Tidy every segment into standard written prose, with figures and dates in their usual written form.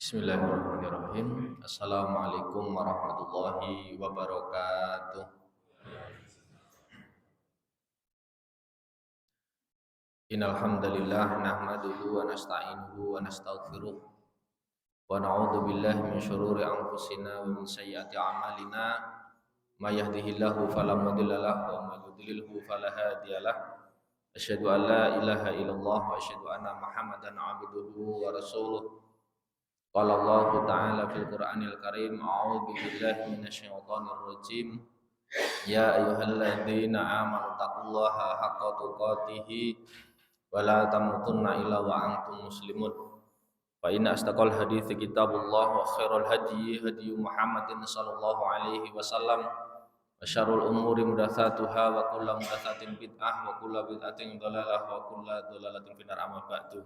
Bismillahirrahmanirrahim. Assalamualaikum warahmatullahi wabarakatuh. Innal hamdalillah nahmaduhu wa nasta'inuhu wa nastaghfiruh wa na'udzu billahi min syururi anfusina wa min sayyiati a'malina. May yahdihillahu fala mudilla lahu wa may yudlilhu fala hadiyalah. Asyhadu an la ilaha illallah wa asyhadu anna Muhammadan 'abduhu wa rasuluh. Qala Allah Ta'ala fil Qur'anil Karim, a'udzu billahi minasyaitonir rajim. Ya ayyuhalladzina amanu taqullaha haqqa tuqatih wa la tamutunna illa wa antum muslimun. Fa inna asdaqal hadithi kitabullah wa khairal hadyi hadyu Muhammadin sallallahu alaihi wasallam. Wa syarrul umuri muhdatsatuha wa kullu muhdatsatin bid'ah wa kullu bid'atin dhalalah wa kullu dhalalatin finnar, amma ba'du.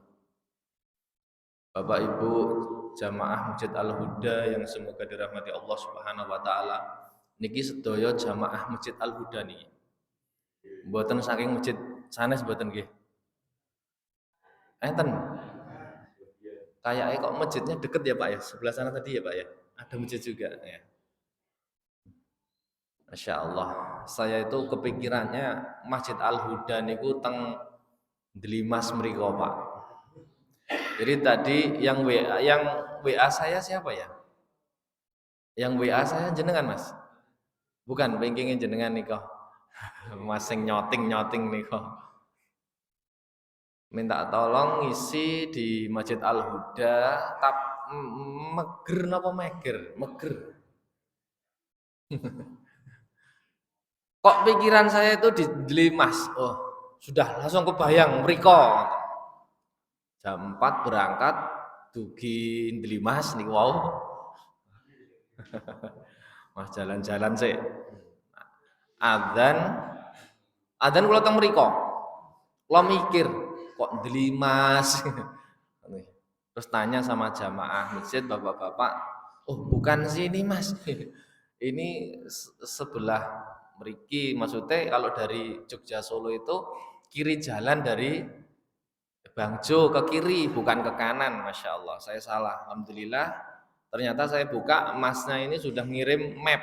Bapak Ibu jamaah Masjid Al-Huda yang semoga dirahmati Allah Subhanahu wa taala. Niki sedaya jamaah Masjid Al-Huda niki. Mboten saking masjid sanes mboten nggih. Enten. Kayaknya kok masjidnya deket ya Pak ya. Sebelah sana tadi ya Pak ya. Ada masjid juga ya. Masya Allah. Saya itu kepikirannya Masjid Al-Huda niku teng Delimas mriko Pak. Jadi tadi yang WA saya siapa ya? Yang WA saya jenengan Mas? Bukan, bankingnya jenengan nih kok. Masing nyoting nih kok. Minta tolong isi di Masjid Al-Huda, meger napa meger? Meger. Kok pikiran saya itu di Delimas? Oh, sudah langsung kebayang mriko. Jam 4 berangkat dugi Delimas niku wau. Mas jalan-jalan sih. Adzan kula teng mriko. Kula mikir kok Delimas. Terus tanya sama jamaah masjid, bapak-bapak, "Oh, bukan sini, Mas. Ini sebelah mriki." Maksudnya kalau dari Jogja Solo itu kiri jalan dari Bangjo ke kiri, bukan ke kanan. Masya Allah, saya salah. Alhamdulillah, ternyata saya buka, masnya ini sudah ngirim map.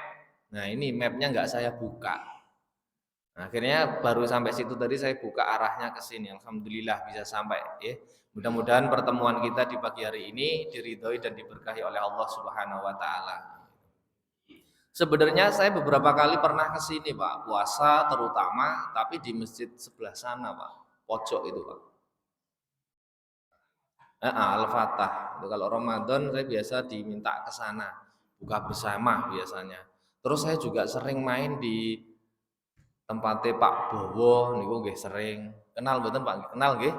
Nah ini mapnya nggak saya buka. Nah, akhirnya baru sampai situ tadi saya buka arahnya ke sini. Alhamdulillah bisa sampai. Ya. Mudah-mudahan pertemuan kita di pagi hari ini diridhoi dan diberkahi oleh Allah Subhanahu Wa Taala. Sebenarnya saya beberapa kali pernah ke sini Pak, puasa terutama, tapi di masjid sebelah sana Pak, pojok itu Pak. Al-Fatah. Kalau Ramadan saya biasa diminta ke sana, buka bersama biasanya. Terus saya juga sering main di tempatnya Pak Bowo niku nggih sering. Kenal mboten Pak? Kenal nggih?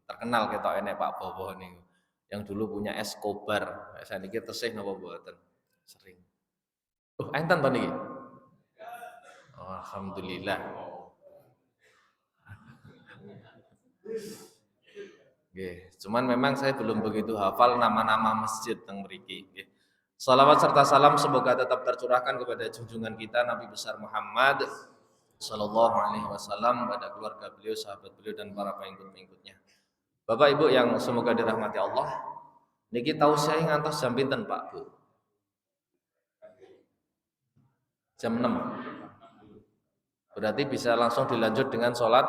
Terkenal ketok enek Pak Bowo niku. Yang dulu punya Escobar. Saya niki tesih napa mboten? Sering. Enten to niki? Oh, alhamdulillah. Cuman memang saya belum begitu hafal nama-nama masjid teng mriki. Salawat serta salam semoga tetap tercurahkan kepada junjungan kita Nabi besar Muhammad sallallahu alaihi wasallam, pada keluarga beliau, sahabat beliau dan para pengikut-pengikutnya. Bapak Ibu yang semoga dirahmati Allah, niki tausiah ngantos jam pinten Pak Bu? Jam 6. Berarti bisa langsung dilanjut dengan sholat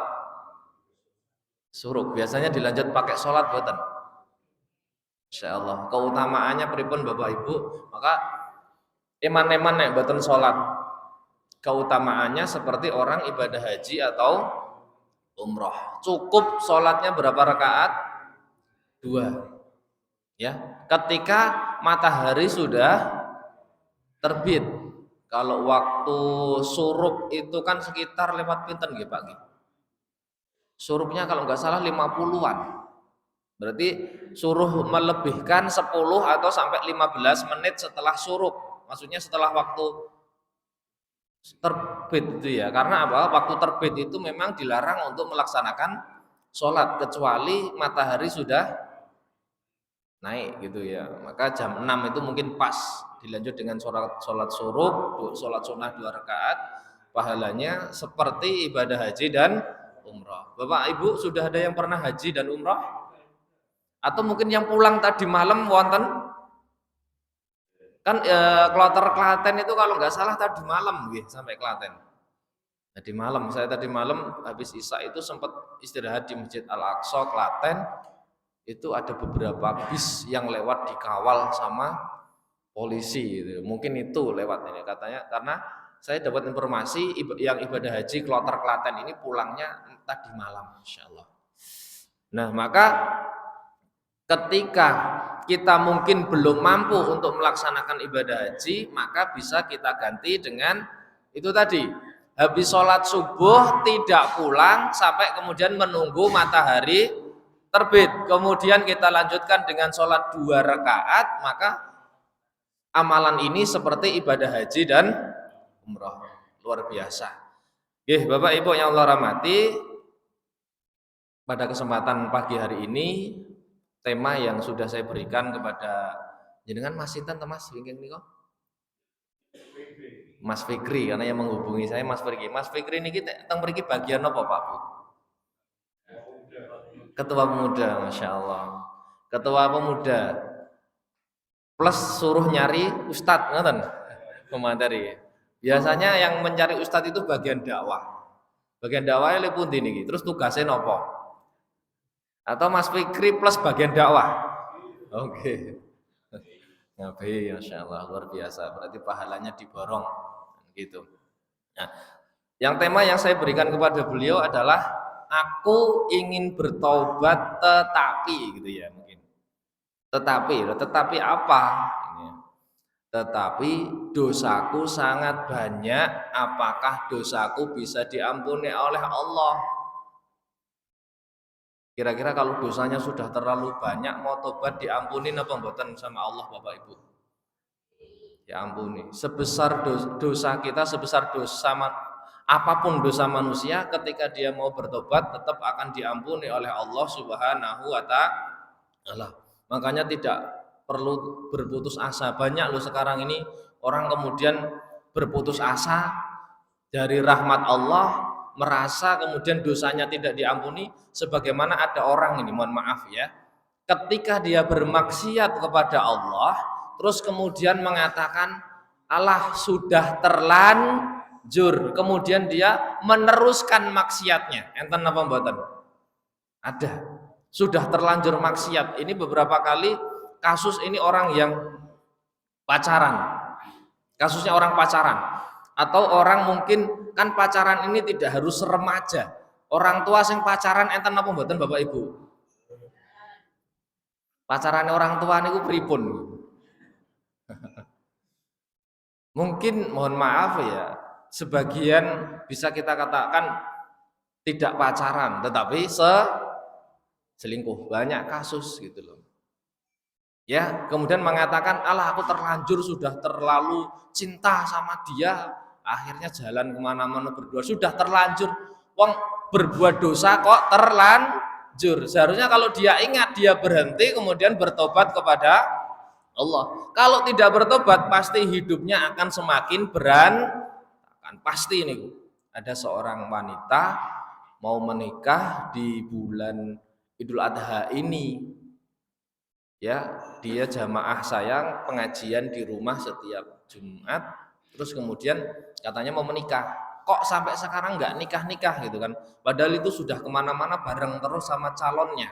suruk. Biasanya dilanjut pakai sholat boten. Insyaallah. Keutamaannya pripun Bapak Ibu? Maka eman-eman nek boten sholat. Keutamaannya seperti orang ibadah haji atau umroh. Cukup sholatnya berapa rakaat? 2. Ya. Ketika matahari sudah terbit. Kalau waktu suruk itu kan sekitar lewat pinten nggih Pak nggih? Suruknya kalau nggak salah 50-an. Berarti suruh melebihkan 10 atau sampai 15 menit setelah suruk. Maksudnya setelah waktu terbit itu ya. Karena apa? Waktu terbit itu memang dilarang untuk melaksanakan sholat kecuali matahari sudah naik gitu ya. Maka jam 6 itu mungkin pas dilanjut dengan sholat suruk, sholat sunnah 2 rakaat, pahalanya seperti ibadah haji dan umrah. Bapak Ibu sudah ada yang pernah haji dan umrah? Atau mungkin yang pulang tadi malam wonten Kan kloter Klaten itu kalau nggak salah tadi malam nggih sampai Klaten. Tadi malam, saya tadi malam habis Isya itu sempat istirahat di Masjid Al-Aqsa Klaten. Itu ada beberapa bis yang lewat dikawal sama polisi gitu. Mungkin itu lewat ini katanya, karena saya dapat informasi yang ibadah haji kloter Klaten ini pulangnya tadi malam insyaallah. Nah, maka ketika kita mungkin belum mampu untuk melaksanakan ibadah haji, maka bisa kita ganti dengan itu tadi. Habis sholat subuh tidak pulang sampai kemudian menunggu matahari terbit. Kemudian kita lanjutkan dengan sholat 2 rakaat, maka amalan ini seperti ibadah haji dan umrah. Luar biasa. Bapak Ibu yang Allah rahmati, pada kesempatan pagi hari ini tema yang sudah saya berikan kepada jenengan Mas Sinten atau Mas Wingking nih kok? Mas Fikri, karena yang menghubungi saya Mas Fikri. Mas Fikri ini kita tentang pergi bagian apa Pak Bu? Ketua Pemuda, Masya Allah. Ketua Pemuda plus suruh nyari ustadz, ngerti? Pemateri. Biasanya yang mencari ustadz itu bagian dakwah. Bagian dakwahnya lepun ini, terus tugasnya nopo? Atau Mas Fikri plus bagian dakwah? Oke. Ngapain, Masya Allah, luar biasa. Berarti pahalanya diborong, gitu. Nah, yang tema yang saya berikan kepada beliau adalah aku ingin bertobat tetapi, gitu ya mungkin. Tetapi apa? Tetapi dosaku sangat banyak. Apakah dosaku bisa diampuni oleh Allah? Kira-kira kalau dosanya sudah terlalu banyak, mau tobat diampunin apa mboten sama Allah Bapak Ibu? Diampuni. Sebesar dosa kita, sebesar dosa apapun dosa manusia, ketika dia mau bertobat tetap akan diampuni oleh Allah Subhanahu wa Ta'ala. Makanya tidak perlu berputus asa. Banyak loh sekarang ini orang kemudian berputus asa dari rahmat Allah, merasa kemudian dosanya tidak diampuni. Sebagaimana ada orang ini, mohon maaf ya, ketika dia bermaksiat kepada Allah, terus kemudian mengatakan Allah sudah terlanjur, kemudian dia meneruskan maksiatnya. Enten apa mboten? Ada, sudah terlanjur maksiat. Ini beberapa kali kasus ini orang yang pacaran, kasusnya orang pacaran, atau orang mungkin kan pacaran ini tidak harus remaja. Orang tua sing pacaran enten apa mboten Bapak Ibu? Pacaran orang tua niku pripun? Mungkin mohon maaf ya, sebagian bisa kita katakan tidak pacaran tetapi selingkuh, banyak kasus gitu loh. Ya, kemudian mengatakan Allah aku terlanjur sudah terlalu cinta sama dia, akhirnya jalan kemana-mana berdua, sudah terlanjur. Wong berbuat dosa kok terlanjur. Seharusnya kalau dia ingat, dia berhenti kemudian bertobat kepada Allah. Kalau tidak bertobat pasti hidupnya akan semakin berantakan. Pasti ini ada seorang wanita mau menikah di bulan Idul Adha ini. Ya, dia jamaah saya pengajian di rumah setiap Jumat, terus kemudian katanya mau menikah. Kok sampai sekarang nggak nikah-nikah gitu kan? Padahal itu sudah kemana-mana bareng terus sama calonnya.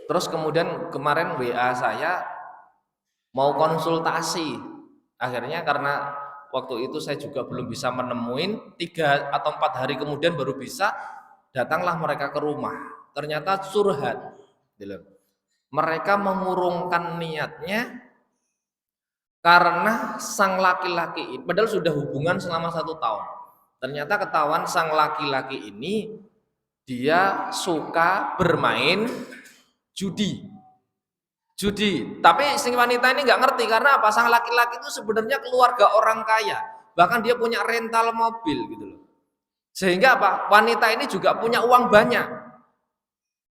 Terus kemudian kemarin WA saya mau konsultasi. Akhirnya karena waktu itu saya juga belum bisa menemuin, 3 atau 4 hari kemudian baru bisa, datanglah mereka ke rumah. Ternyata curhat. Mereka mengurungkan niatnya karena sang laki-laki ini, padahal sudah hubungan selama 1 tahun. Ternyata ketahuan sang laki-laki ini dia suka bermain judi. Tapi sing wanita ini nggak ngerti karena apa? Sang laki-laki itu sebenarnya keluarga orang kaya, bahkan dia punya rental mobil gitu loh. Sehingga apa? Wanita ini juga punya uang banyak.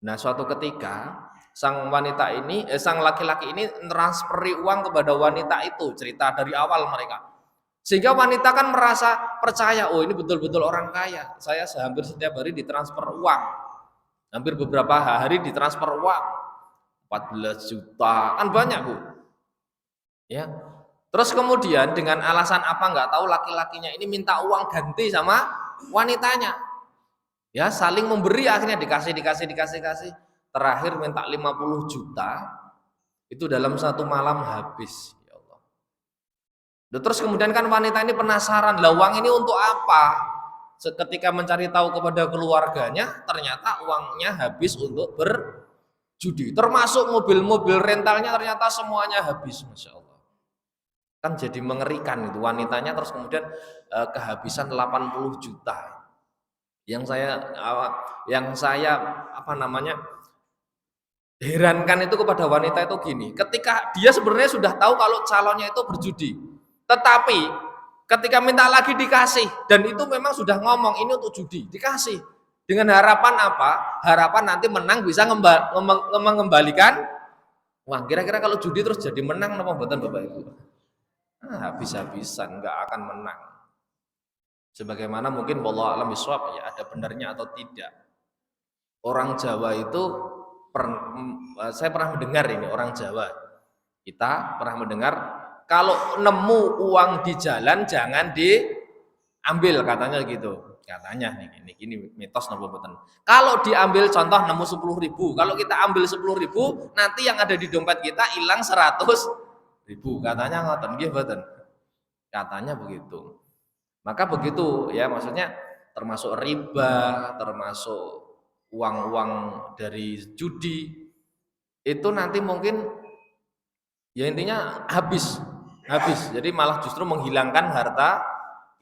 Nah, suatu ketika sang laki-laki ini transferi uang kepada wanita itu, cerita dari awal mereka. Sehingga wanita kan merasa percaya, oh ini betul-betul orang kaya. Saya hampir setiap hari ditransfer uang. Hampir beberapa hari ditransfer uang. 14 juta, kan banyak Bu. Ya. Terus kemudian dengan alasan apa nggak tahu laki-lakinya ini minta uang ganti sama wanitanya. Ya, saling memberi akhirnya dikasih. Terakhir minta 50 juta itu dalam satu malam habis. Ya Allah. Terus kemudian kan wanita ini penasaran, lah uang ini untuk apa? Ketika mencari tahu kepada keluarganya, ternyata uangnya habis untuk berjudi. Termasuk mobil-mobil rentalnya ternyata semuanya habis, Masya Allah. Kan jadi mengerikan itu wanitanya, terus kemudian kehabisan 80 juta. Yang saya apa namanya herankan itu kepada wanita itu gini, ketika dia sebenarnya sudah tahu kalau calonnya itu berjudi, tetapi ketika minta lagi dikasih, dan itu memang sudah ngomong ini untuk judi, dikasih dengan harapan apa? Harapan nanti menang bisa mengembalikan uang. Kira-kira kalau judi terus jadi menang apa mboten Bapak Ibu? Habis-habisan nggak akan menang. Sebagaimana mungkin wallahu a'lam bishawab, ya ada benarnya atau tidak. Orang Jawa itu saya pernah mendengar ini orang Jawa. Kita pernah mendengar kalau nemu uang di jalan jangan diambil, katanya gitu. Katanya ini mitos napa mboten. Kalau diambil contoh nemu 10.000, kalau kita ambil 10.000 nanti yang ada di dompet kita hilang 100.000. Katanya ngoten nggih mboten. Katanya begitu. Maka begitu ya, maksudnya termasuk riba, termasuk uang-uang dari judi itu nanti mungkin ya intinya habis. Jadi malah justru menghilangkan harta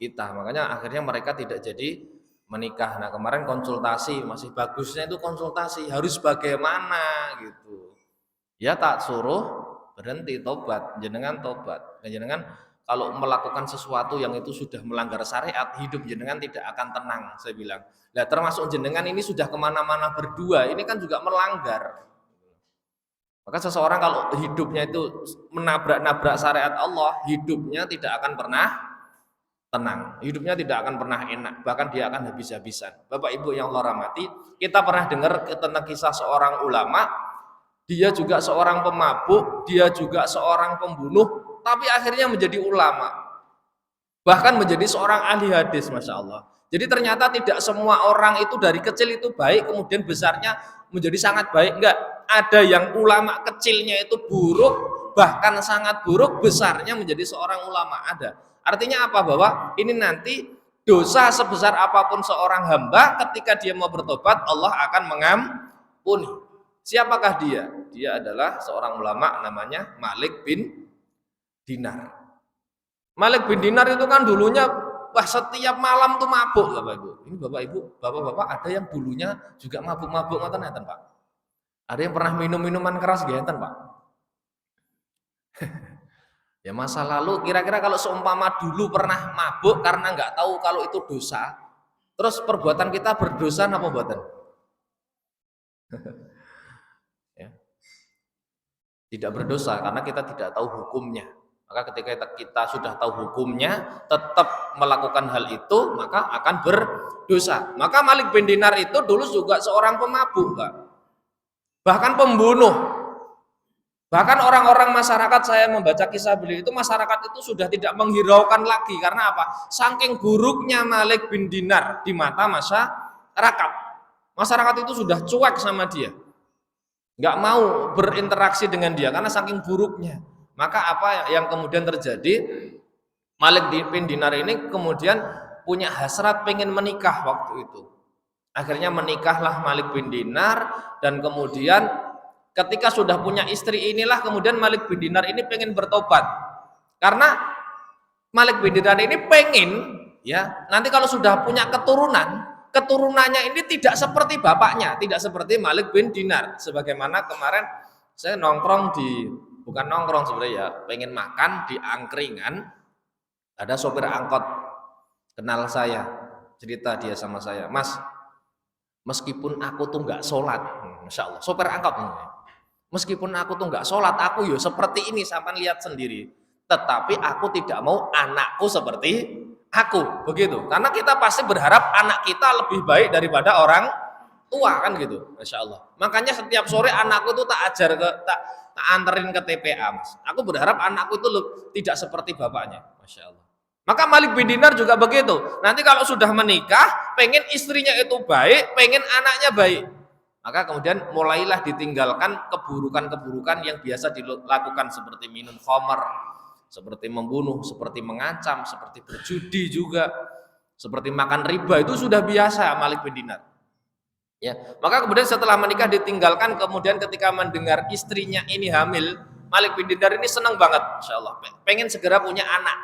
kita. Makanya akhirnya mereka tidak jadi menikah. Nah, kemarin konsultasi, masih bagusnya itu konsultasi, harus bagaimana gitu. Ya tak suruh berhenti, tobat, jenengan tobat. Jenengan kalau melakukan sesuatu yang itu sudah melanggar syariat, hidup jenengan tidak akan tenang, saya bilang. Nah, termasuk jenengan ini sudah kemana-mana berdua, ini kan juga melanggar. Maka seseorang kalau hidupnya itu menabrak-nabrak syariat Allah, hidupnya tidak akan pernah tenang, hidupnya tidak akan pernah enak, bahkan dia akan habis-habisan. Bapak Ibu yang Allah rahmati, kita pernah dengar tentang kisah seorang ulama, dia juga seorang pemabuk, dia juga seorang pembunuh, tapi akhirnya menjadi ulama, bahkan menjadi seorang ahli hadis, Masya Allah. Jadi ternyata tidak semua orang itu dari kecil itu baik, kemudian besarnya menjadi sangat baik. Enggak, ada yang ulama kecilnya itu buruk, bahkan sangat buruk, besarnya menjadi seorang ulama, ada. Artinya apa? Bahwa ini nanti dosa sebesar apapun seorang hamba, ketika dia mau bertobat, Allah akan mengampuni. Siapakah dia? Dia adalah seorang ulama namanya Malik bin Dinar. Malik bin Dinar itu kan dulunya setiap malam tuh mabuk, Bapak Ibu. Ini Bapak Ibu, Bapak-bapak ada yang dulunya juga mabuk-mabuk ngoten enten, Pak. Ada yang pernah minum minuman keras nggih enten, Pak? Ya masa lalu kira-kira kalau seumpama dulu pernah mabuk karena nggak tahu kalau itu dosa, terus perbuatan kita berdosa apa mboten? Ya. Tidak berdosa karena kita tidak tahu hukumnya. Maka ketika kita sudah tahu hukumnya, tetap melakukan hal itu, maka akan berdosa. Maka Malik bin Dinar itu dulu juga seorang pemabuk, Pak. Bahkan pembunuh. Bahkan orang-orang masyarakat, saya membaca kisah beliau itu, masyarakat itu sudah tidak menghiraukan lagi. Karena apa? Saking buruknya Malik bin Dinar di mata masyarakat. Masyarakat itu sudah cuek sama dia. Nggak mau berinteraksi dengan dia karena saking buruknya. Maka apa yang kemudian terjadi? Malik bin Dinar ini kemudian punya hasrat pengen menikah waktu itu. Akhirnya menikahlah Malik bin Dinar, dan kemudian ketika sudah punya istri inilah kemudian Malik bin Dinar ini pengen bertobat. Karena Malik bin Dinar ini pengen ya nanti kalau sudah punya keturunannya ini tidak seperti bapaknya, tidak seperti Malik bin Dinar. Sebagaimana kemarin saya nongkrong bukan nongkrong sebenarnya ya, pengen makan di angkringan, ada sopir angkot kenal saya, cerita dia sama saya, Mas, meskipun aku tuh nggak sholat, Masya Allah, sopir angkot, meskipun aku tuh nggak sholat, aku yo seperti ini, sampai lihat sendiri, tetapi aku tidak mau anakku seperti aku, begitu. Karena kita pasti berharap anak kita lebih baik daripada orang tua kan gitu, masya Allah. Makanya setiap sore anakku tuh tak anterin ke TPA, Mas. Aku berharap anakku itu tidak seperti bapaknya, masya Allah. Maka Malik bin Dinar juga begitu. Nanti kalau sudah menikah, pengen istrinya itu baik, pengen anaknya baik. Maka kemudian mulailah ditinggalkan keburukan-keburukan yang biasa dilakukan seperti minum khamar, seperti membunuh, seperti mengancam, seperti berjudi juga, seperti makan riba, itu sudah biasa Malik bin Dinar. Ya, maka kemudian setelah menikah ditinggalkan, kemudian ketika mendengar istrinya ini hamil, Malik bin Dinar ini senang banget, insya Allah, pengen segera punya anak.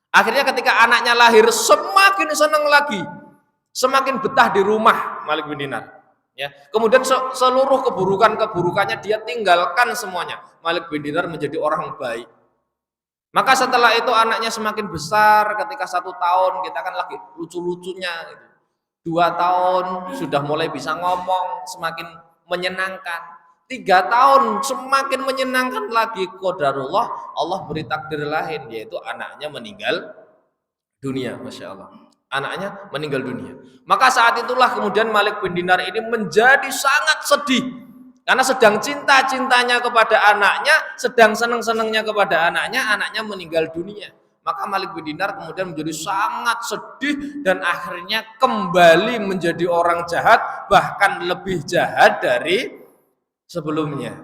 Akhirnya ketika anaknya lahir, semakin senang lagi, semakin betah di rumah Malik bin Dinar. Ya, kemudian seluruh keburukannya dia tinggalkan semuanya. Malik bin Dinar menjadi orang baik. Maka setelah itu anaknya semakin besar, ketika 1 tahun kita kan lagi lucu-lucunya gitu. 2 tahun sudah mulai bisa ngomong, semakin menyenangkan. 3 tahun semakin menyenangkan lagi, qadarullah, Allah beri takdir lain, yaitu anaknya meninggal dunia, masya Allah. Anaknya meninggal dunia. Maka saat itulah kemudian Malik bin Dinar ini menjadi sangat sedih, karena sedang cinta-cintanya kepada anaknya, sedang senang-senangnya kepada anaknya, anaknya meninggal dunia. Maka Malik bin Dinar kemudian menjadi sangat sedih dan akhirnya kembali menjadi orang jahat, bahkan lebih jahat dari sebelumnya.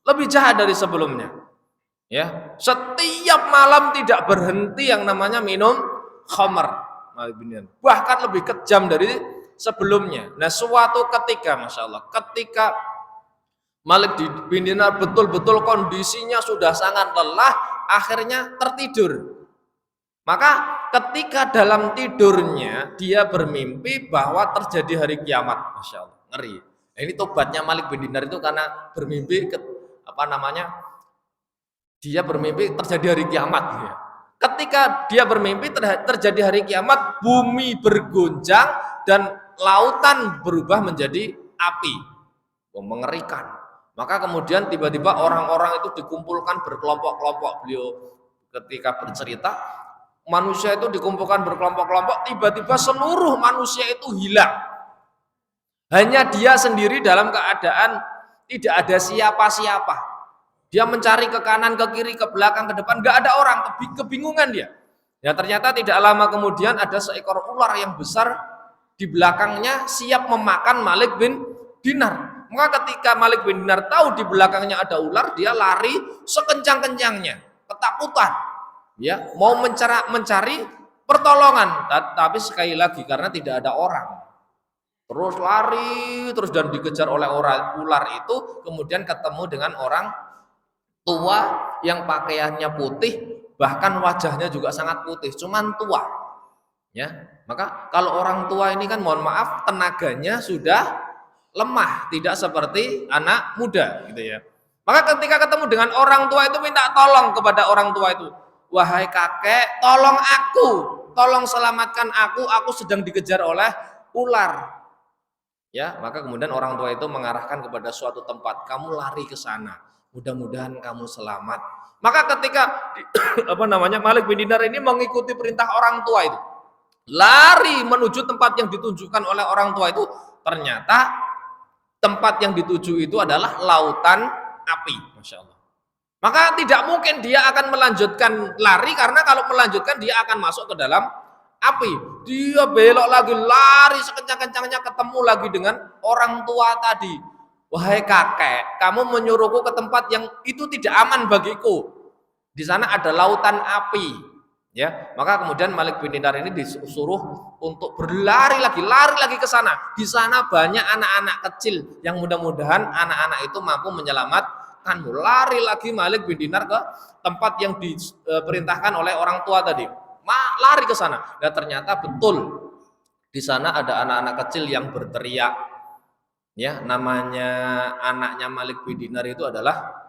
Lebih jahat dari sebelumnya. Ya, setiap malam tidak berhenti yang namanya minum khamar, Malik bin Dinar. Bahkan lebih kejam dari sebelumnya. Nah, suatu ketika, masya Allah, ketika Malik bin Dinar betul-betul kondisinya sudah sangat lelah, akhirnya tertidur. Maka ketika dalam tidurnya dia bermimpi bahwa terjadi hari kiamat, masya Allah, ngeri. Nah, ini tobatnya Malik bin Dinar itu karena bermimpi dia bermimpi terjadi hari kiamat. Ya. Ketika dia bermimpi terjadi hari kiamat, bumi bergoncang dan lautan berubah menjadi api, mengerikan. Maka kemudian tiba-tiba orang-orang itu dikumpulkan berkelompok-kelompok. Beliau ketika bercerita, manusia itu dikumpulkan berkelompok-kelompok, tiba-tiba seluruh manusia itu hilang. Hanya dia sendiri dalam keadaan tidak ada siapa-siapa. Dia mencari ke kanan, ke kiri, ke belakang, ke depan, gak ada orang, kebingungan dia. Ya, ternyata tidak lama kemudian ada seekor ular yang besar di belakangnya siap memakan Malik bin Dinar. Maka ketika Malik bin Dinar tahu di belakangnya ada ular, dia lari sekencang-kencangnya, ketakutan. Ya, mau mencari pertolongan, tapi sekali lagi karena tidak ada orang, terus lari terus dan dikejar oleh ular itu, kemudian ketemu dengan orang tua yang pakaiannya putih, bahkan wajahnya juga sangat putih, cuman tua. Ya, maka kalau orang tua ini kan mohon maaf tenaganya sudah lemah, tidak seperti anak muda gitu ya. Maka ketika ketemu dengan orang tua itu minta tolong kepada orang tua itu. Wahai kakek, tolong aku, tolong selamatkan aku sedang dikejar oleh ular. Ya, maka kemudian orang tua itu mengarahkan kepada suatu tempat, kamu lari ke sana, mudah-mudahan kamu selamat. Maka ketika Malik bin Dinar ini mengikuti perintah orang tua itu, lari menuju tempat yang ditunjukkan oleh orang tua itu, ternyata tempat yang dituju itu adalah lautan api, masya Allah. Maka tidak mungkin dia akan melanjutkan lari, karena kalau melanjutkan dia akan masuk ke dalam api. Dia belok lagi, lari sekencang-kencangnya, ketemu lagi dengan orang tua tadi. Wahai kakek, kamu menyuruhku ke tempat yang itu tidak aman bagiku. Di sana ada lautan api. Ya, maka kemudian Malik bin Dinar ini disuruh untuk berlari lagi ke sana. Di sana banyak anak-anak kecil yang mudah-mudahan anak-anak itu mampu menyelamatkan. Lari lagi Malik bin Dinar ke tempat yang diperintahkan oleh orang tua tadi. Lari ke sana. Dan ternyata betul di sana ada anak-anak kecil yang berteriak. Ya, namanya anaknya Malik bin Dinar itu adalah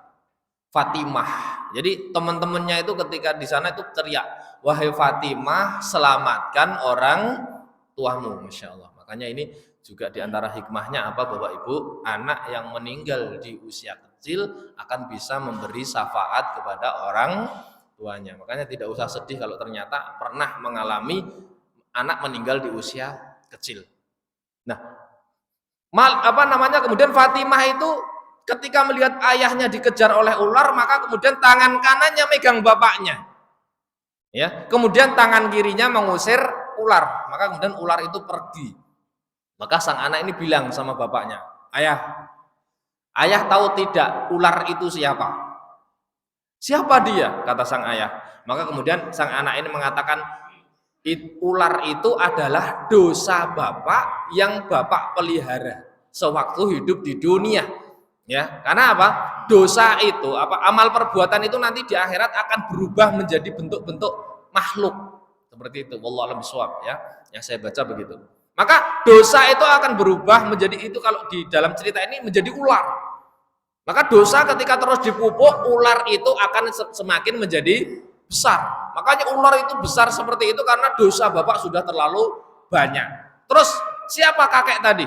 Fatimah. Jadi teman-temannya itu ketika di sana itu teriak, wahai Fatimah, selamatkan orang tuamu, masya Allah. Makanya ini juga diantara hikmahnya apa, Bapak Ibu, anak yang meninggal di usia kecil akan bisa memberi syafaat kepada orang tuanya. Makanya tidak usah sedih kalau ternyata pernah mengalami anak meninggal di usia kecil. Nah, Kemudian Fatimah itu ketika melihat ayahnya dikejar oleh ular, maka kemudian tangan kanannya megang bapaknya. Ya, kemudian tangan kirinya mengusir ular, maka kemudian ular itu pergi. Maka sang anak ini bilang sama bapaknya, ayah tahu tidak ular itu siapa? Siapa dia? Kata sang ayah. Maka kemudian sang anak ini mengatakan, ular itu adalah dosa bapak yang bapak pelihara sewaktu hidup di dunia. Ya, karena apa? Dosa itu, amal perbuatan itu nanti di akhirat akan berubah menjadi bentuk-bentuk makhluk. Seperti itu, wallahu a'lam bishawab, ya. Yang saya baca begitu. Maka dosa itu akan berubah menjadi itu, kalau di dalam cerita ini menjadi ular. Maka dosa ketika terus dipupuk, ular itu akan semakin menjadi besar. Makanya ular itu besar seperti itu karena dosa bapak sudah terlalu banyak. Terus siapa kakek tadi?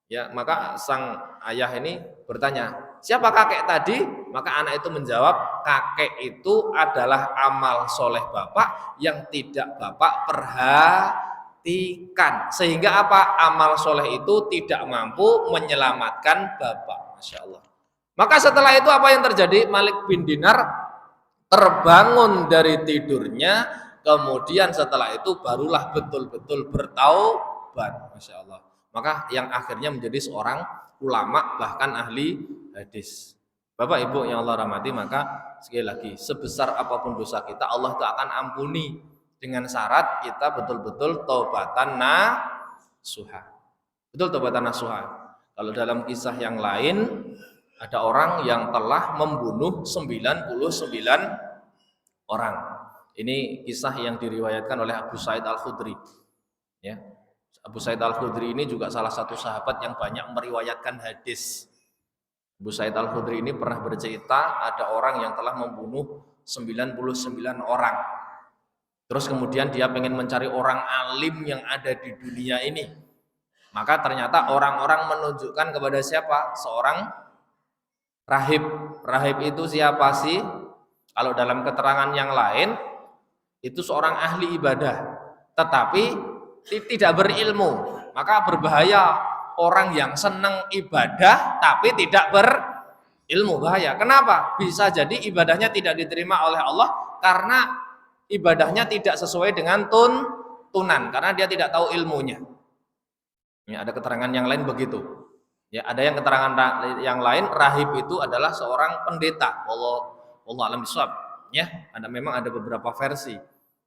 Ya, maka sang ayah ini bertanya, siapa kakek tadi? Maka anak itu menjawab, kakek itu adalah amal soleh bapak yang tidak bapak perhatikan. Sehingga apa? Amal soleh itu tidak mampu menyelamatkan bapak. Masya Allah. Maka setelah itu apa yang terjadi? Malik bin Dinar terbangun dari tidurnya, kemudian setelah itu barulah betul-betul bertaubat. Masya Allah. Maka yang akhirnya menjadi seorang ulama, bahkan ahli hadis. Bapak Ibu yang Allah rahmati, maka sekali lagi, sebesar apapun dosa kita, Allah itu akan ampuni dengan syarat kita betul-betul taubatan nasuha. Betul, taubatan nasuha. Kalau dalam kisah yang lain, ada orang yang telah membunuh 99 orang. Ini kisah yang diriwayatkan oleh Abu Sa'id Al-Khudri. Ya. Abu Sa'id Al-Khudri ini juga salah satu sahabat yang banyak meriwayatkan hadis. Abu Sa'id Al-Khudri ini pernah bercerita ada orang yang telah membunuh 99 orang. Terus kemudian dia pengen mencari orang alim yang ada di dunia ini. Maka ternyata orang-orang menunjukkan kepada siapa? Seorang rahib. Rahib itu siapa sih? Kalau dalam keterangan yang lain, itu seorang ahli ibadah, tetapi tidak berilmu. Maka berbahaya orang yang senang ibadah tapi tidak berilmu, bahaya. Kenapa? Bisa jadi ibadahnya tidak diterima oleh Allah karena ibadahnya tidak sesuai dengan tuntunan, karena dia tidak tahu ilmunya. Ya, ada keterangan yang lain begitu. Ya, ada yang keterangan yang lain, rahib itu adalah seorang pendeta. Wallahu a'lam bishawab. Ya, memang ada beberapa versi.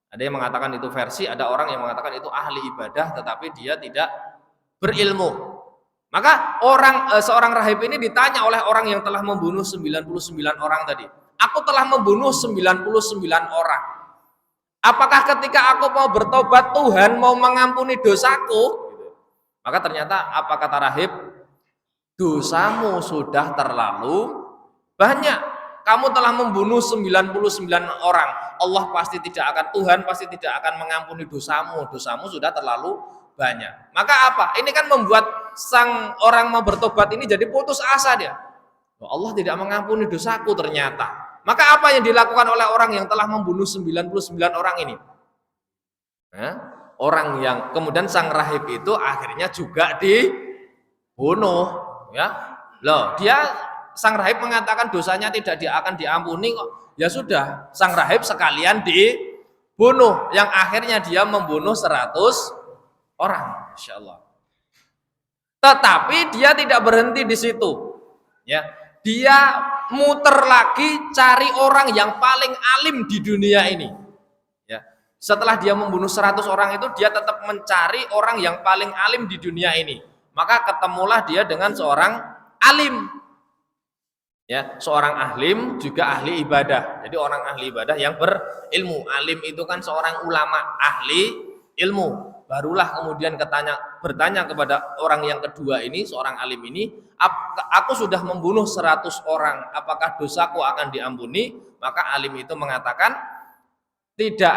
Ada yang mengatakan itu versi, ada orang yang mengatakan itu ahli ibadah tetapi dia tidak berilmu. Maka seorang rahib ini ditanya oleh orang yang telah membunuh 99 orang tadi. Aku telah membunuh 99 orang. Apakah ketika aku mau bertobat Tuhan mau mengampuni dosaku? Maka ternyata apa kata rahib? Dosamu sudah terlalu banyak. Kamu telah membunuh 99 orang. Allah pasti tidak akan, Tuhan pasti tidak akan mengampuni dosamu. Dosamu sudah terlalu banyak. Maka apa? Ini kan membuat sang orang mau bertobat ini jadi putus asa dia. Allah tidak mengampuni dosaku ternyata. Maka apa yang dilakukan oleh orang yang telah membunuh 99 orang ini? Orang yang kemudian sang rahib itu akhirnya juga dibunuh. Ya, loh, sang rahib mengatakan dosanya tidak akan diampuni kok. Ya sudah, sang rahib sekalian dibunuh, yang akhirnya dia membunuh 100 orang. Masya Allah. Tetapi dia tidak berhenti di situ. Ya, dia muter lagi cari orang yang paling alim di dunia ini. Ya, setelah dia membunuh 100 orang itu, dia tetap mencari orang yang paling alim di dunia ini. Maka ketemulah dia dengan seorang alim. Ya, seorang alim juga ahli ibadah. Jadi orang ahli ibadah yang berilmu. Alim itu kan seorang ulama, ahli ilmu. Barulah kemudian bertanya kepada orang yang kedua ini, seorang alim ini, aku sudah membunuh 100 orang, apakah dosaku akan diampuni? Maka alim itu mengatakan tidak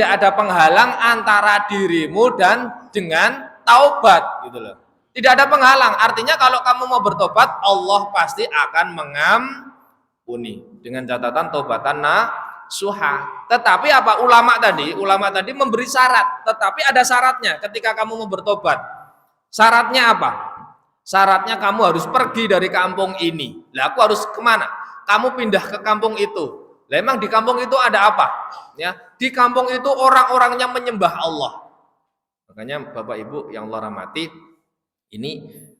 ada penghalang antara dirimu dan dengan taubat, gitu loh. Tidak ada penghalang, artinya kalau kamu mau bertobat, Allah pasti akan mengampuni dengan catatan taubatan nasuha. Tetapi apa? Ulama tadi memberi syarat, tetapi ada syaratnya ketika kamu mau bertobat. Syaratnya apa? Syaratnya kamu harus pergi dari kampung ini. Lah aku harus kemana? Kamu pindah ke kampung itu. Lah emang di kampung itu ada apa? Ya, di kampung itu orang-orangnya menyembah Allah. Makanya Bapak Ibu yang Allah rahmati, ini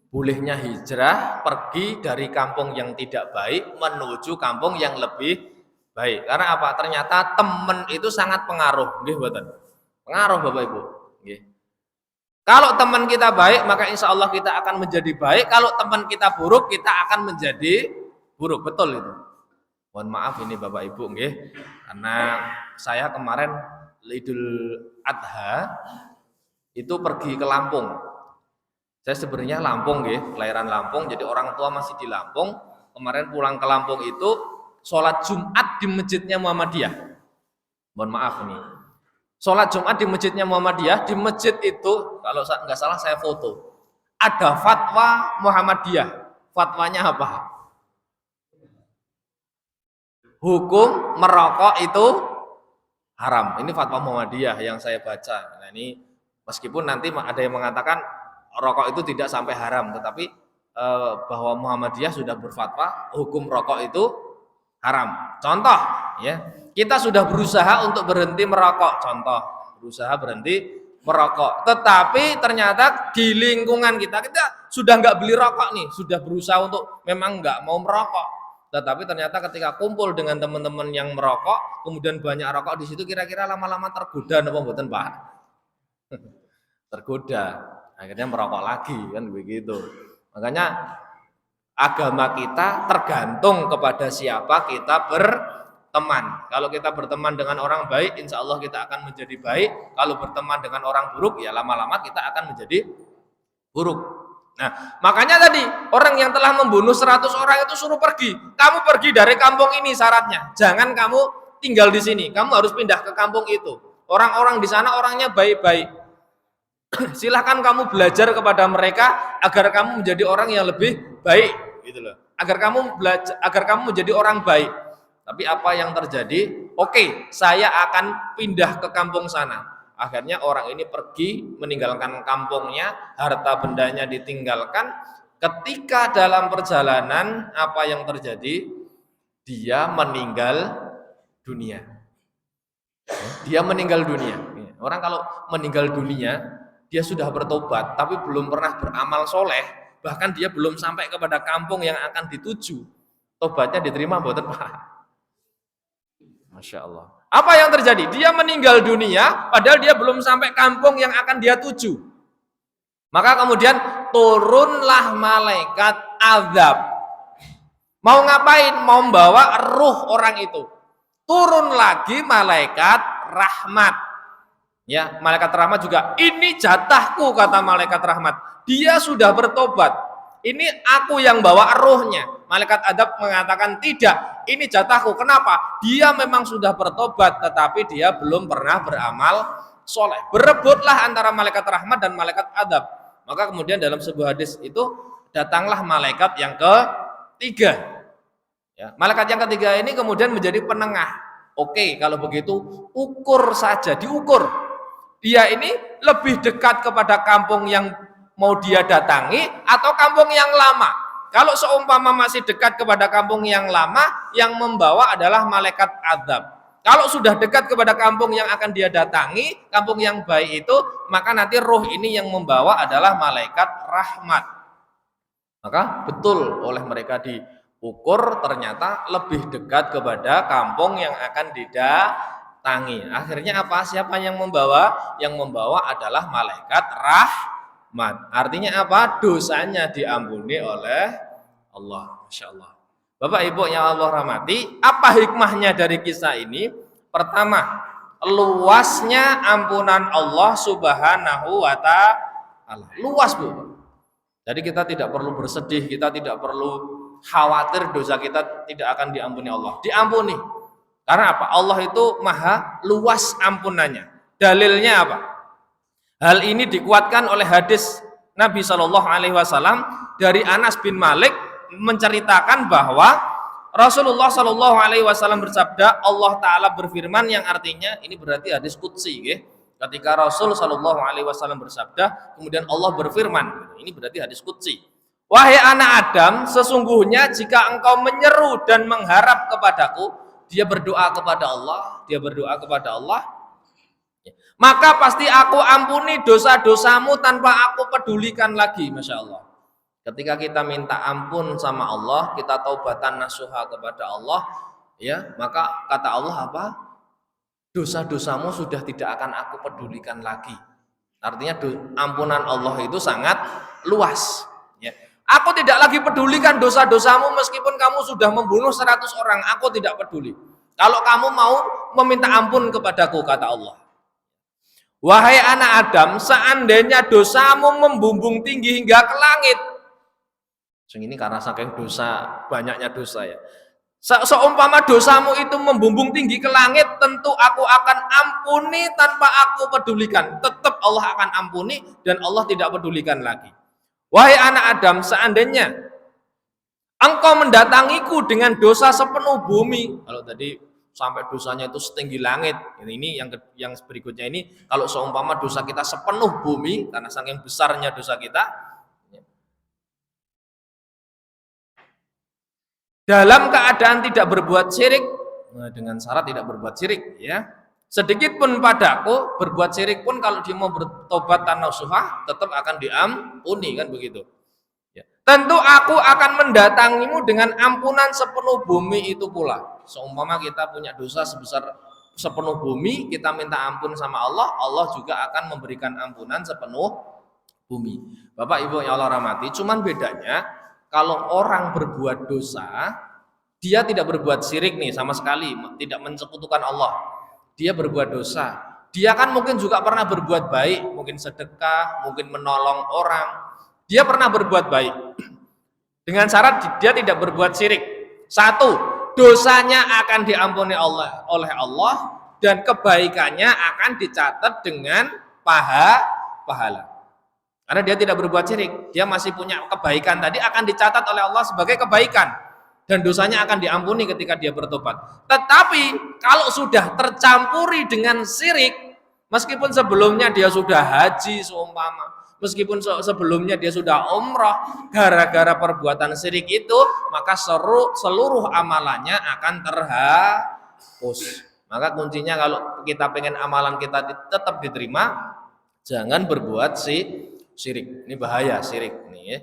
bolehnya hijrah pergi dari kampung yang tidak baik menuju kampung yang lebih baik. Karena apa? Ternyata teman itu sangat pengaruh, nggih mboten? Pengaruh Bapak Ibu, nggih. Kalau teman kita baik, maka insya Allah kita akan menjadi baik. Kalau teman kita buruk, kita akan menjadi buruk. Betul itu. Mohon maaf ini Bapak Ibu, nggih. Karena saya kemarin Idul Adha itu pergi ke Lampung. Saya sebenarnya Lampung, nggih, kelahiran Lampung. Jadi orang tua masih di Lampung. Kemarin pulang ke Lampung itu sholat Jumat di masjidnya Muhammadiyah. Mohon maaf ini. Sholat Jumat di masjidnya Muhammadiyah, di masjid itu kalau nggak salah saya foto, ada fatwa Muhammadiyah. Fatwanya apa? Hukum merokok itu haram. Ini fatwa Muhammadiyah yang saya baca. Nah ini meskipun nanti ada yang mengatakan rokok itu tidak sampai haram, tetapi bahwa Muhammadiyah sudah berfatwa hukum rokok itu haram. Contoh, ya. Kita sudah berusaha untuk berhenti merokok, contoh, berusaha berhenti merokok. Tetapi ternyata di lingkungan kita sudah nggak beli rokok nih, sudah berusaha untuk memang nggak mau merokok. Tetapi ternyata ketika kumpul dengan teman-teman yang merokok, kemudian banyak rokok di situ, kira-kira lama-lama tergoda napa mboten, Pak? Tergoda, akhirnya merokok lagi, kan begitu. Makanya agama kita tergantung kepada siapa kita berteman. Kalau kita berteman dengan orang baik, insya Allah kita akan menjadi baik. Kalau berteman dengan orang buruk, ya lama-lama kita akan menjadi buruk. Nah, makanya tadi orang yang telah membunuh 100 orang itu suruh pergi. Kamu pergi dari kampung ini syaratnya. Jangan kamu tinggal di sini. Kamu harus pindah ke kampung itu. Orang-orang di sana orangnya baik-baik. Silahkan kamu belajar kepada mereka agar kamu menjadi orang yang lebih baik, gitu loh. Agar kamu menjadi orang baik. Tapi apa yang terjadi? Oke, saya akan pindah ke kampung sana. Akhirnya orang ini pergi meninggalkan kampungnya, harta bendanya ditinggalkan. Ketika dalam perjalanan apa yang terjadi? Dia meninggal dunia. Dia meninggal dunia. Orang kalau meninggal dunia, dia sudah bertobat tapi belum pernah beramal soleh, bahkan dia belum sampai kepada kampung yang akan dituju. Tobatnya diterima mboten, Pak? Masya Allah. Apa yang terjadi? Dia meninggal dunia padahal dia belum sampai kampung yang akan dia tuju. Maka kemudian turunlah malaikat azab. Mau ngapain? Mau membawa ruh orang itu. Turun lagi malaikat rahmat. Ya, malaikat rahmat juga, ini jatahku, kata malaikat rahmat. Dia sudah bertobat. Ini aku yang bawa ruhnya. Malaikat adab mengatakan tidak, ini jatahku. Kenapa? Dia memang sudah bertobat, tetapi dia belum pernah beramal soleh. Berebutlah antara malaikat rahmat dan malaikat adab. Maka kemudian dalam sebuah hadis itu datanglah malaikat yang ketiga. Ya, malaikat yang ketiga ini kemudian menjadi penengah. Oke, kalau begitu ukur saja, diukur. Dia ini lebih dekat kepada kampung yang mau dia datangi atau kampung yang lama. Kalau seumpama masih dekat kepada kampung yang lama, yang membawa adalah malaikat azab. Kalau sudah dekat kepada kampung yang akan dia datangi, kampung yang baik itu, maka nanti roh ini yang membawa adalah malaikat rahmat. Maka betul oleh mereka diukur, ternyata lebih dekat kepada kampung yang akan didatangi. Akhirnya apa? Siapa yang membawa? Yang membawa adalah malaikat rahmat. Artinya apa? Dosanya diampuni oleh Allah. Masya Allah. Bapak Ibu yang Allah rahmati, apa hikmahnya dari kisah ini? Pertama, luasnya ampunan Allah subhanahu wa ta'ala. Luas, Bu. Jadi kita tidak perlu bersedih, kita tidak perlu khawatir dosa kita tidak akan diampuni Allah. Diampuni. Karena apa? Allah itu maha luas ampunannya. Dalilnya apa? Hal ini dikuatkan oleh hadis Nabi Shallallahu Alaihi Wasallam dari Anas bin Malik menceritakan bahwa Rasulullah Shallallahu Alaihi Wasallam bersabda, Allah Taala berfirman, yang artinya ini berarti hadis qudsi, Ketika Rasul Shallallahu Alaihi Wasallam bersabda, kemudian Allah berfirman, ini berarti hadis qudsi. Wahai anak Adam, sesungguhnya jika engkau menyeru dan mengharap kepadaku, dia berdoa kepada Allah, maka pasti aku ampuni dosa-dosamu tanpa aku pedulikan lagi. Masya Allah. Ketika kita minta ampun sama Allah, kita taubatan nasuha kepada Allah, ya, maka kata Allah apa? Dosa-dosamu sudah tidak akan aku pedulikan lagi. Artinya ampunan Allah itu sangat luas. Ya. Aku tidak lagi pedulikan dosa-dosamu meskipun kamu sudah membunuh 100 orang, aku tidak peduli. Kalau kamu mau meminta ampun kepadaku, kata Allah. Wahai anak Adam, seandainya dosamu membumbung tinggi hingga ke langit. Ini karena saking banyaknya dosa ya. Seumpama dosamu itu membumbung tinggi ke langit, tentu aku akan ampuni tanpa aku pedulikan. Tetap Allah akan ampuni dan Allah tidak pedulikan lagi. Wahai anak Adam, seandainya engkau mendatangiku dengan dosa sepenuh bumi, kalau tadi sampai dosanya itu setinggi langit, ini yang berikutnya ini, kalau seumpama dosa kita sepenuh bumi, karena saking besarnya dosa kita, dalam keadaan tidak berbuat syirik, dengan syarat tidak berbuat syirik, ya. Sedikit pun padaku, berbuat syirik pun kalau dia mau bertobat nasuha tetap akan diampuni, kan begitu. Ya. Tentu aku akan mendatangimu dengan ampunan sepenuh bumi itu pula. Seumpama kita punya dosa sebesar sepenuh bumi, kita minta ampun sama Allah, Allah juga akan memberikan ampunan sepenuh bumi. Bapak Ibu yang Allah rahmati, cuman bedanya kalau orang berbuat dosa, dia tidak berbuat syirik nih sama sekali, tidak mensekutukan Allah. Dia berbuat dosa. Dia kan mungkin juga pernah berbuat baik, mungkin sedekah, mungkin menolong orang. Dia pernah berbuat baik. Dengan syarat dia tidak berbuat syirik. Satu, dosanya akan diampuni oleh Allah dan kebaikannya akan dicatat dengan pahala. Karena dia tidak berbuat syirik, dia masih punya kebaikan tadi akan dicatat oleh Allah sebagai kebaikan. Dan dosanya akan diampuni ketika dia bertobat. Tetapi kalau sudah tercampuri dengan syirik, meskipun sebelumnya dia sudah haji seumpama, meskipun sebelumnya dia sudah umrah, gara-gara perbuatan syirik itu, maka seluruh amalannya akan terhapus. Maka kuncinya kalau kita pengen amalan kita tetap diterima, jangan berbuat syirik. Ini bahaya syirik nih ya.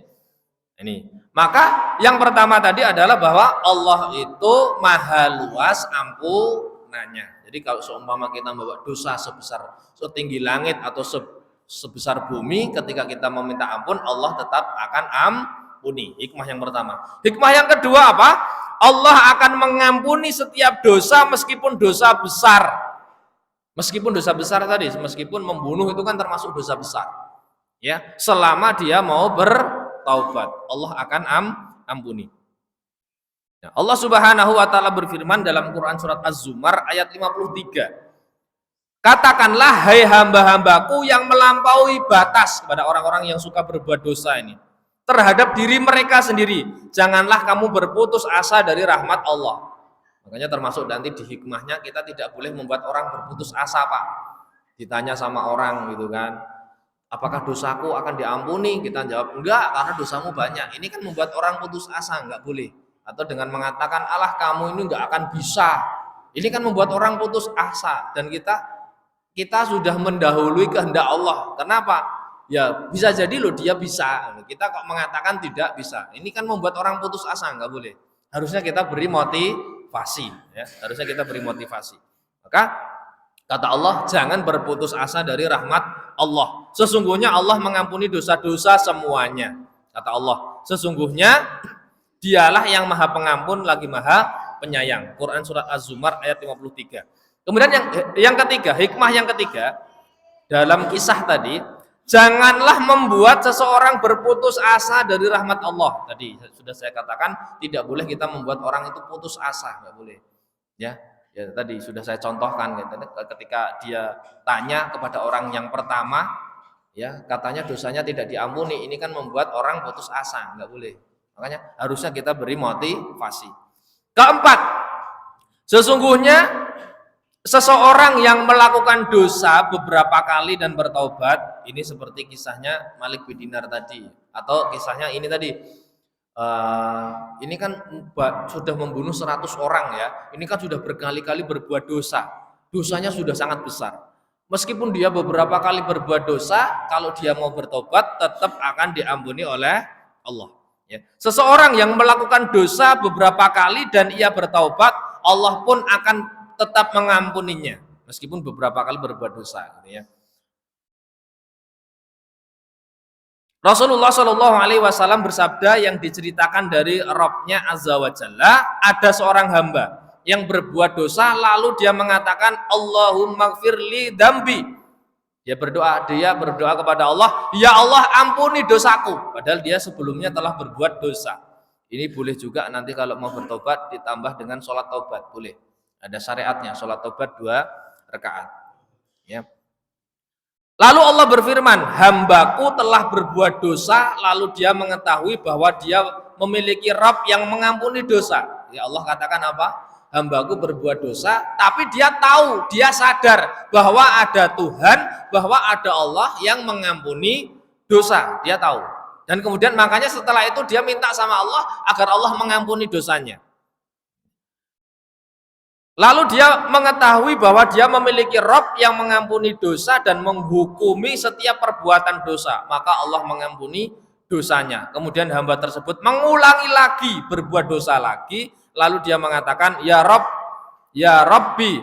Ini. Maka yang pertama tadi adalah bahwa Allah itu maha luas ampunannya. Jadi kalau seumpama kita membawa dosa setinggi langit atau sebesar bumi, ketika kita meminta ampun, Allah tetap akan ampuni. Hikmah yang pertama. Hikmah yang kedua apa? Allah akan mengampuni setiap dosa meskipun dosa besar. Meskipun dosa besar tadi, meskipun membunuh itu kan termasuk dosa besar. Ya, selama dia mau bertaubat, Allah akan ampuni. Ya, Allah Subhanahu wa taala berfirman dalam Quran surat Az-Zumar ayat 53. Katakanlah hai hamba-hambaku yang melampaui batas kepada orang-orang yang suka berbuat dosa ini terhadap diri mereka sendiri. Janganlah kamu berputus asa dari rahmat Allah. Makanya termasuk nanti di hikmahnya kita tidak boleh membuat orang berputus asa, Pak. Ditanya sama orang gitu kan, apakah dosaku akan diampuni? Kita jawab enggak, karena dosamu banyak. Ini kan membuat orang putus asa, enggak boleh. Atau dengan mengatakan alah kamu ini enggak akan bisa. Ini kan membuat orang putus asa dan kita sudah mendahului kehendak Allah. Kenapa? Ya bisa jadi loh dia bisa. Kita kok mengatakan tidak bisa. Ini kan membuat orang putus asa, enggak boleh. Harusnya kita beri motivasi, ya. Harusnya kita beri motivasi. Maka kata Allah, jangan berputus asa dari rahmat Allah. Sesungguhnya Allah mengampuni dosa-dosa semuanya. Kata Allah, sesungguhnya dialah yang maha pengampun lagi maha penyayang. Quran surat Az-Zumar ayat 53. Kemudian yang ketiga, hikmah yang ketiga dalam kisah tadi, janganlah membuat seseorang berputus asa dari rahmat Allah. Tadi sudah saya katakan tidak boleh kita membuat orang itu putus asa, nggak boleh. Ya tadi sudah saya contohkan ketika dia tanya kepada orang yang pertama, ya katanya dosanya tidak diampuni. Ini kan membuat orang putus asa, nggak boleh. Makanya harusnya kita beri motivasi. Keempat, sesungguhnya Seseorang yang melakukan dosa beberapa kali dan bertaubat, ini seperti kisahnya Malik bin Dinar tadi, atau kisahnya ini tadi. Ini kan sudah membunuh 100 orang ya. Ini kan sudah berkali-kali berbuat dosa. Dosanya sudah sangat besar. Meskipun dia beberapa kali berbuat dosa, kalau dia mau bertobat tetap akan diampuni oleh Allah. Ya. Seseorang yang melakukan dosa beberapa kali dan ia bertaubat, Allah pun akan tetap mengampuninya meskipun beberapa kali berbuat dosa gitu ya. Rasulullah Shallallahu Alaihi Wasallam bersabda yang diceritakan dari Rabb-nya Azza wa Jalla, ada seorang hamba yang berbuat dosa lalu dia mengatakan Allahumma gfirli dambi. Dia berdoa kepada Allah, ya Allah ampuni dosaku, padahal dia sebelumnya telah berbuat dosa. Ini boleh juga nanti kalau mau bertobat ditambah dengan sholat taubat, boleh. Ada syariatnya, sholat taubat 2 rakaat. Ya. Lalu Allah berfirman, hambaku telah berbuat dosa, lalu dia mengetahui bahwa dia memiliki Rabb yang mengampuni dosa. Ya Allah katakan apa? Hambaku berbuat dosa, tapi dia tahu, dia sadar bahwa ada Tuhan, bahwa ada Allah yang mengampuni dosa. Dia tahu. Dan kemudian makanya setelah itu dia minta sama Allah agar Allah mengampuni dosanya. Lalu dia mengetahui bahwa dia memiliki Rabb yang mengampuni dosa dan menghukumi setiap perbuatan dosa. Maka Allah mengampuni dosanya. Kemudian hamba tersebut mengulangi lagi berbuat dosa lagi. Lalu dia mengatakan, ya Rabb, ya Rabbi,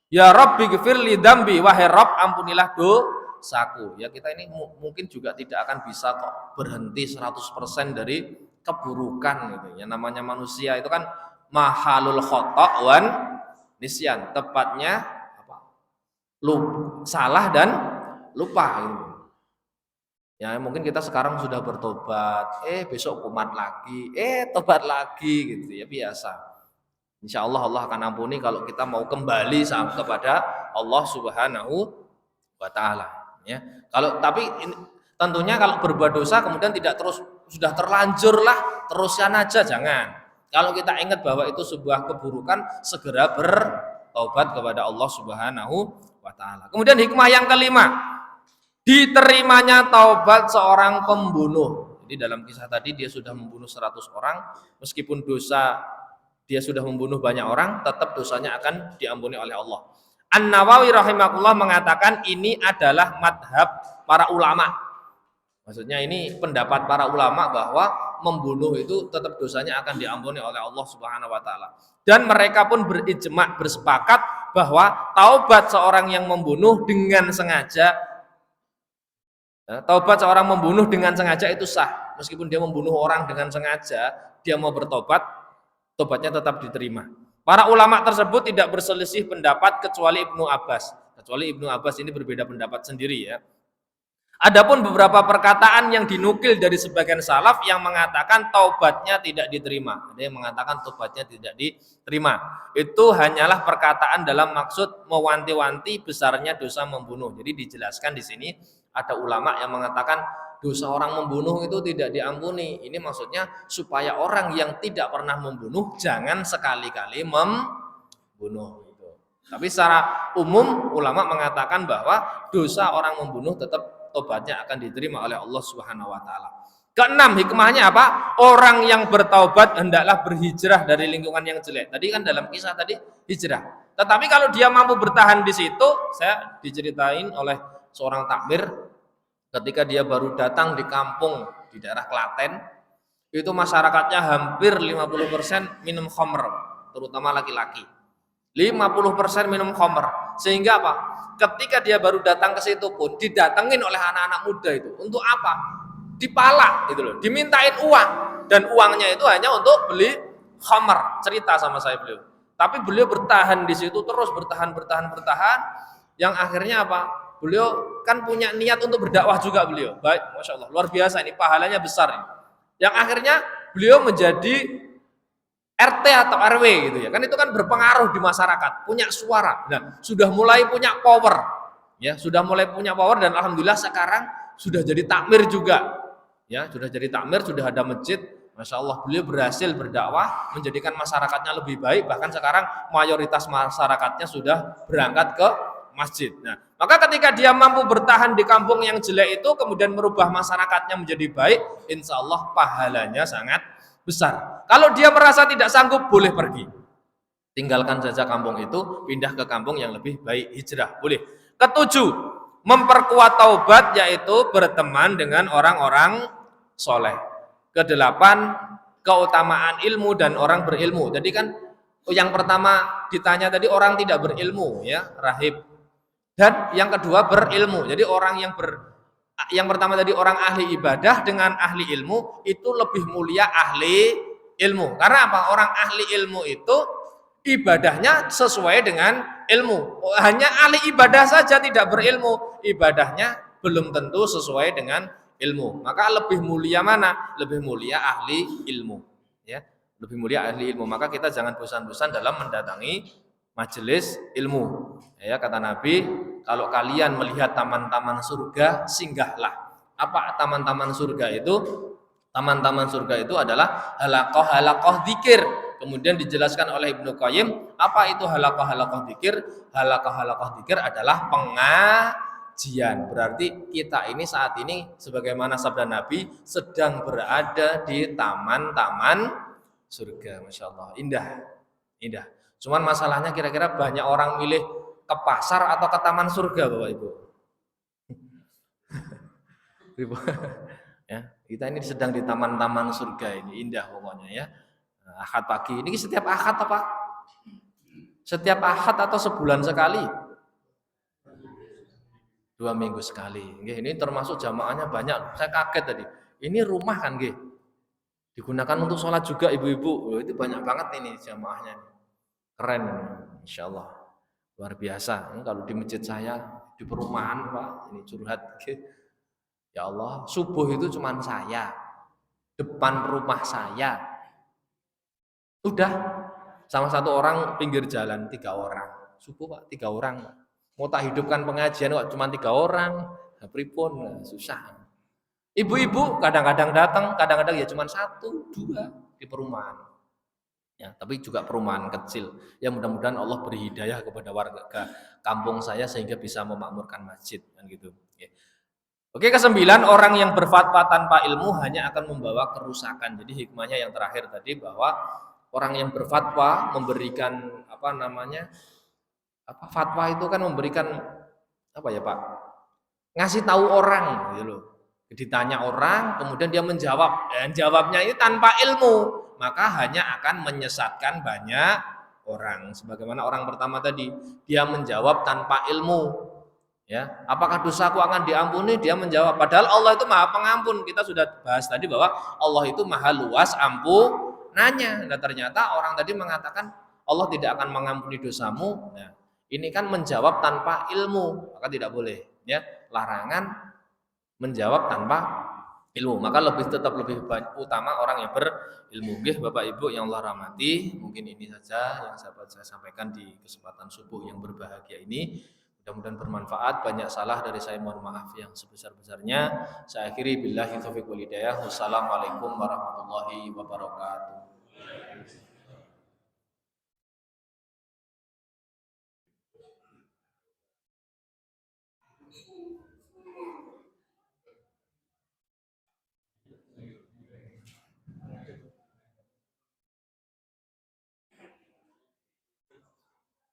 ya Rabbi gfirli dambi, wahai Rabb ampunilah dosaku. Ya kita ini mungkin juga tidak akan bisa kok berhenti 100% dari keburukan gitu. Ya namanya manusia itu kan mahalul khata' wan nisyan, tepatnya apa? Salah dan lupa gitu. Ya mungkin kita sekarang sudah bertobat, besok kumat lagi, tobat lagi gitu ya, biasa. Insya Allah Allah akan ampuni kalau kita mau kembali kepada Allah Subhanahu wa Ta'ala. Ya. Tapi tentunya kalau berbuat dosa kemudian tidak terus sudah terlanjur lah teruskan aja, jangan. Kalau kita ingat bahwa itu sebuah keburukan, segera bertobat kepada Allah Subhanahu wa Ta'ala. Kemudian hikmah yang kelima, diterimanya taubat seorang pembunuh. Jadi dalam kisah tadi dia sudah membunuh 100 orang, meskipun dosa dia sudah membunuh banyak orang, tetap dosanya akan diampuni oleh Allah. An-Nawawi rahimahullah mengatakan ini adalah madhab para ulama. Maksudnya ini pendapat para ulama bahwa membunuh itu tetap dosanya akan diampuni oleh Allah Subhanahu wa Ta'ala. Dan mereka pun berijma, bersepakat bahwa taubat seorang yang membunuh dengan sengaja, taubat seorang membunuh dengan sengaja itu sah. Meskipun dia membunuh orang dengan sengaja, dia mau bertobat, tobatnya tetap diterima. Para ulama tersebut tidak berselisih pendapat kecuali Ibnu Abbas. Kecuali Ibnu Abbas ini berbeda pendapat sendiri ya. Adapun beberapa perkataan yang dinukil dari sebagian salaf yang mengatakan taubatnya tidak diterima. Ada yang mengatakan taubatnya tidak diterima. Itu hanyalah perkataan dalam maksud mewanti-wanti besarnya dosa membunuh. Jadi dijelaskan di sini ada ulama yang mengatakan dosa orang membunuh itu tidak diampuni. Ini maksudnya supaya orang yang tidak pernah membunuh jangan sekali-kali membunuh. Tapi secara umum ulama mengatakan bahwa dosa orang membunuh tetap tobatnya akan diterima oleh Allah Subhanahu wa Ta'ala. Keenam, hikmahnya apa? Orang yang bertaubat hendaklah berhijrah dari lingkungan yang jelek. Tadi kan dalam kisah tadi hijrah. Tetapi kalau dia mampu bertahan di situ, saya diceritain oleh seorang takmir ketika dia baru datang di kampung di daerah Klaten, itu masyarakatnya hampir 50% minum khamr, terutama laki-laki. 50% minum khamr. Sehingga apa? Ketika dia baru datang ke situ pun didatengin oleh anak-anak muda itu. Untuk apa? Dipalak gitu loh, dimintain uang, dan uangnya itu hanya untuk beli khamr. Cerita sama saya beliau. Tapi beliau bertahan di situ terus bertahan. Yang akhirnya apa? Beliau kan punya niat untuk berdakwah juga beliau. Baik, Masya Allah, luar biasa ini, pahalanya besar ini. Yang akhirnya beliau menjadi RT atau RW gitu ya, kan itu kan berpengaruh di masyarakat, punya suara. Nah, sudah mulai punya power, ya, dan alhamdulillah sekarang sudah jadi takmir juga, ya, sudah jadi takmir, sudah ada masjid, Masya Allah, beliau berhasil berdakwah, menjadikan masyarakatnya lebih baik, bahkan sekarang mayoritas masyarakatnya sudah berangkat ke masjid. Nah, maka ketika dia mampu bertahan di kampung yang jelek itu, kemudian merubah masyarakatnya menjadi baik, insya Allah pahalanya sangat besar. Kalau dia merasa tidak sanggup, boleh pergi. Tinggalkan saja kampung itu, pindah ke kampung yang lebih baik, hijrah, boleh. Ketujuh, memperkuat taubat, yaitu berteman dengan orang-orang soleh. Kedelapan, keutamaan ilmu dan orang berilmu. Jadi kan yang pertama ditanya tadi orang tidak berilmu, ya, rahib. Dan yang kedua berilmu. Jadi orang yang pertama tadi orang ahli ibadah dengan ahli ilmu itu lebih mulia ahli ilmu. Karena apa? Orang ahli ilmu itu ibadahnya sesuai dengan ilmu. Hanya ahli ibadah saja tidak berilmu, ibadahnya belum tentu sesuai dengan ilmu. Maka lebih mulia mana? Lebih mulia ahli ilmu, ya. Lebih mulia ahli ilmu. Maka kita jangan bosan-bosan dalam mendatangi majelis ilmu. Ya, kata Nabi, kalau kalian melihat taman-taman surga, singgahlah. Apa taman-taman surga itu? Taman-taman surga itu adalah halaqah-halaqah dzikir. Kemudian dijelaskan oleh Ibnu Qayyim, apa itu halaqah-halaqah dzikir? Halaqah-halaqah dzikir adalah pengajian. Berarti kita ini saat ini sebagaimana sabda Nabi sedang berada di taman-taman surga. Masya Allah, indah, indah. Cuman masalahnya kira-kira banyak orang milih ke pasar atau ke taman surga, Bapak Ibu. Ya, kita ini sedang di taman-taman surga ini, indah pokoknya, ya. Ahad pagi ini setiap ahad apa? Setiap ahad atau sebulan sekali? 2 minggu sekali. Ini termasuk jamaahnya banyak. Saya kaget tadi. Ini rumah kan, digunakan untuk sholat juga ibu-ibu. Itu banyak banget ini jamaahnya. Keren, insya Allah. Luar biasa. Ini kalau di masjid saya di perumahan, Pak, ini curhat. Ya Allah, subuh itu cuma saya, depan rumah saya. Udah, sama satu orang pinggir jalan, 3 orang. Subuh Pak, 3 orang. Pak. Mau tak hidupkan pengajian kok cuma 3 orang. Pripun, susah. Ibu-ibu kadang-kadang datang, kadang-kadang ya cuma 1, 2 di perumahan. Ya, tapi juga perumahan kecil. Ya mudah-mudahan Allah beri hidayah kepada warga kampung saya sehingga bisa memakmurkan masjid kan gitu. Ya. Oke, ke-9, orang yang berfatwa tanpa ilmu hanya akan membawa kerusakan. Jadi hikmahnya yang terakhir tadi bahwa orang yang berfatwa memberikan fatwa itu kan memberikan apa ya Pak? Ngasih tahu orang gitu loh. Ditanya orang, kemudian dia menjawab dan jawabnya itu tanpa ilmu, maka hanya akan menyesatkan banyak orang. Sebagaimana orang pertama tadi, dia menjawab tanpa ilmu. Ya, apakah dosaku akan diampuni? Dia menjawab, padahal Allah itu Maha Pengampun. Kita sudah bahas tadi bahwa Allah itu Maha luas ampunannya. Nah, ternyata orang tadi mengatakan Allah tidak akan mengampuni dosamu. Nah, ini kan menjawab tanpa ilmu, maka tidak boleh. Ya, larangan menjawab tanpa ilmu. Maka tetap lebih utama orang yang berilmu. Bapak Ibu yang Allah rahmati, mungkin ini saja yang saya sampaikan di kesempatan subuh yang berbahagia ini. Mudah-mudahan bermanfaat. Banyak salah dari saya, mohon maaf yang sebesar-besarnya. Saya akhiri billahi taufiq wal hidayah. Wassalamualaikum warahmatullahi wabarakatuh.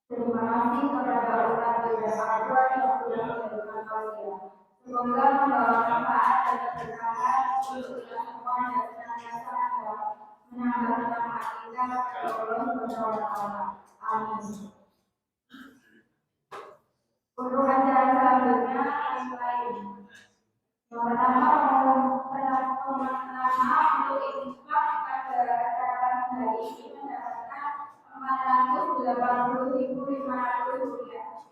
Terima kasih kepada Ustaz Beda Akbar yang sudah memberikan tausiah. Semoga membawa manfaat dan keberkahan untuk kita semua dan senantiasa menambah manfaat kita kepada Allah Subhanahu wa Ta'ala. Amin. Untuk acara selanjutnya lain. Yang pertama untuk infak pada acara hari ini mendapatkan 480.500 rupiah.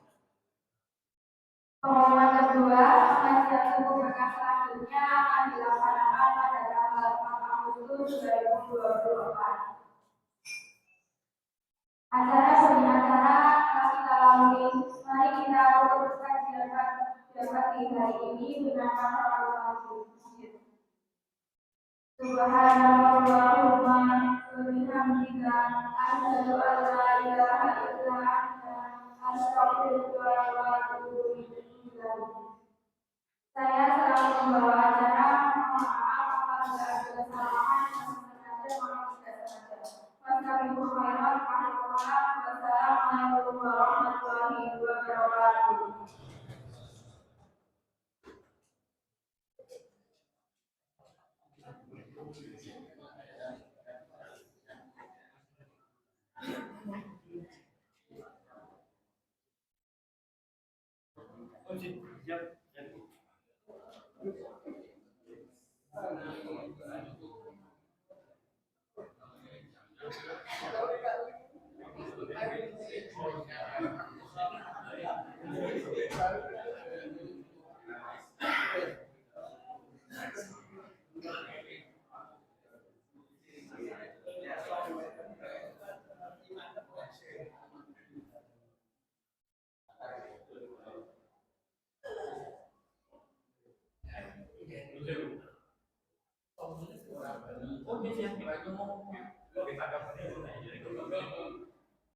Pengumuman kedua, pengajian subuh berkah selanjutnya akan dilaksanakan pada tanggal 4 Agustus 2024. Acara demi acara kita lalui. Mari kita luruskan jabat di hari ini dengan para ulama masjid. Subhanallahumma wa bihamdika asyhadu an la ilaha illa anta astaghfiruka wa atubu ilaik. Saya selalu membawa acara mohon maaf apabila ada kesalahan yang sengaja maupun tidak sengaja. Wassalamualaikum warahmatullahi wabarakatuh. Oh, dia yang